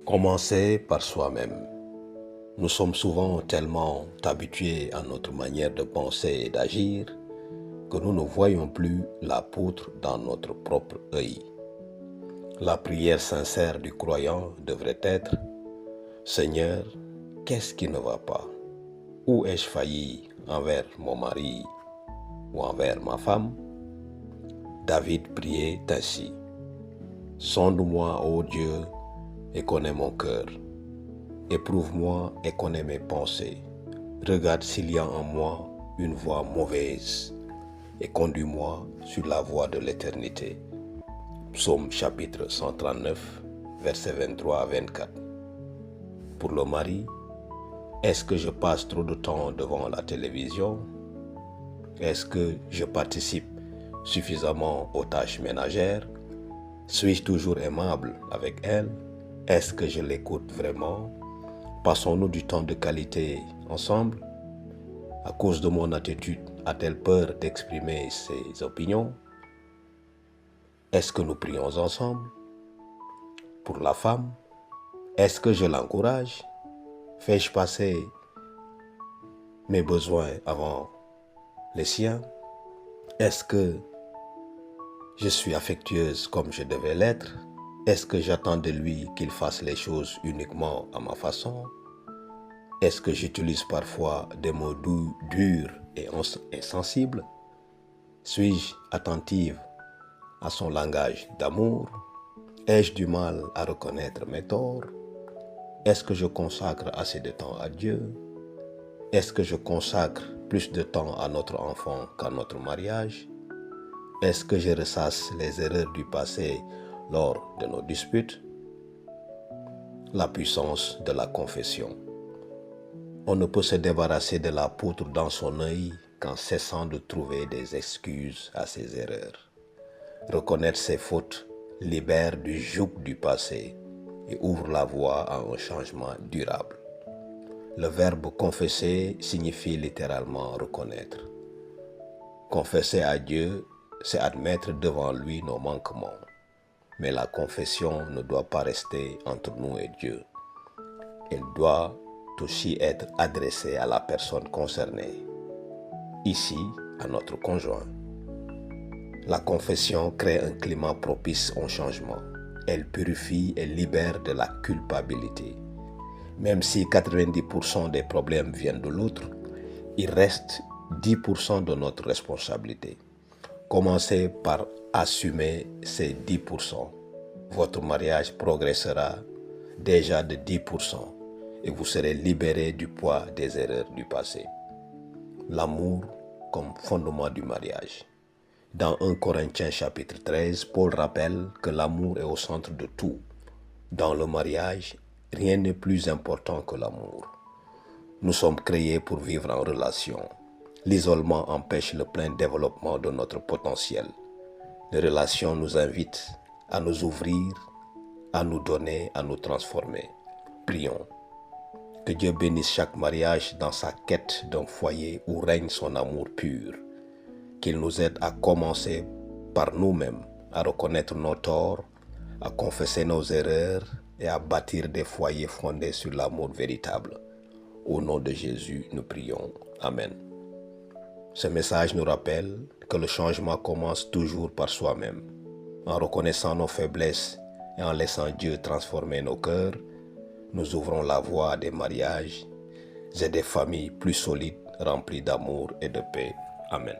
Commencer par soi-même. Nous sommes souvent tellement habitués à notre manière de penser et d'agir que nous ne voyons plus la poutre dans notre propre œil. La prière sincère du croyant devrait être: Seigneur, qu'est-ce qui ne va pas? Où ai-je failli envers mon mari ou envers ma femme? David priait ainsi: Sonde-moi, ô Dieu, et connais mon cœur. Éprouve-moi et connais mes pensées. Regarde s'il y a en moi une voie mauvaise et conduis-moi sur la voie de l'éternité. Psaume chapitre 139, versets 23 à 24. Pour le mari, est-ce que je passe trop de temps devant la télévision? Est-ce que je participe suffisamment aux tâches ménagères? Suis-je toujours aimable avec elle? Est-ce que je l'écoute vraiment? Passons-nous du temps de qualité ensemble? À cause de mon attitude, a-t-elle peur d'exprimer ses opinions? Est-ce que nous prions ensemble? Pour la femme, est-ce que je l'encourage? Fais-je passer mes besoins avant les siens? Est-ce que je suis affectueuse comme je devais l'être? Est-ce que j'attends de lui qu'il fasse les choses uniquement à ma façon? Est-ce que j'utilise parfois des mots durs et insensibles? Suis-je attentive à son langage d'amour? Ai-je du mal à reconnaître mes torts? Est-ce que je consacre assez de temps à Dieu? Est-ce que je consacre plus de temps à notre enfant qu'à notre mariage? Est-ce que je ressasse les erreurs du passé lors de nos disputes? La puissance de la confession. On ne peut se débarrasser de la poutre dans son œil qu'en cessant de trouver des excuses à ses erreurs. Reconnaître ses fautes libère du joug du passé et ouvre la voie à un changement durable. Le verbe confesser signifie littéralement reconnaître. Confesser à Dieu, c'est admettre devant lui nos manquements. Mais la confession ne doit pas rester entre nous et Dieu. Elle doit aussi être adressée à la personne concernée, ici à notre conjoint. La confession crée un climat propice au changement. Elle purifie et libère de la culpabilité. Même si 90% des problèmes viennent de l'autre, il reste 10% de notre responsabilité. Commencez par assumer ces 10%. Votre mariage progressera déjà de 10% et vous serez libéré du poids des erreurs du passé. L'amour comme fondement du mariage. Dans 1 Corinthiens chapitre 13, Paul rappelle que l'amour est au centre de tout. Dans le mariage, rien n'est plus important que l'amour. Nous sommes créés pour vivre en relation. L'isolement empêche le plein développement de notre potentiel. Les relations nous invitent à nous ouvrir, à nous donner, à nous transformer. Prions. Que Dieu bénisse chaque mariage dans sa quête d'un foyer où règne son amour pur. Qu'il nous aide à commencer par nous-mêmes, à reconnaître nos torts, à confesser nos erreurs et à bâtir des foyers fondés sur l'amour véritable. Au nom de Jésus, nous prions. Amen. Ce message nous rappelle que le changement commence toujours par soi-même. En reconnaissant nos faiblesses et en laissant Dieu transformer nos cœurs, nous ouvrons la voie à des mariages et des familles plus solides, remplies d'amour et de paix. Amen.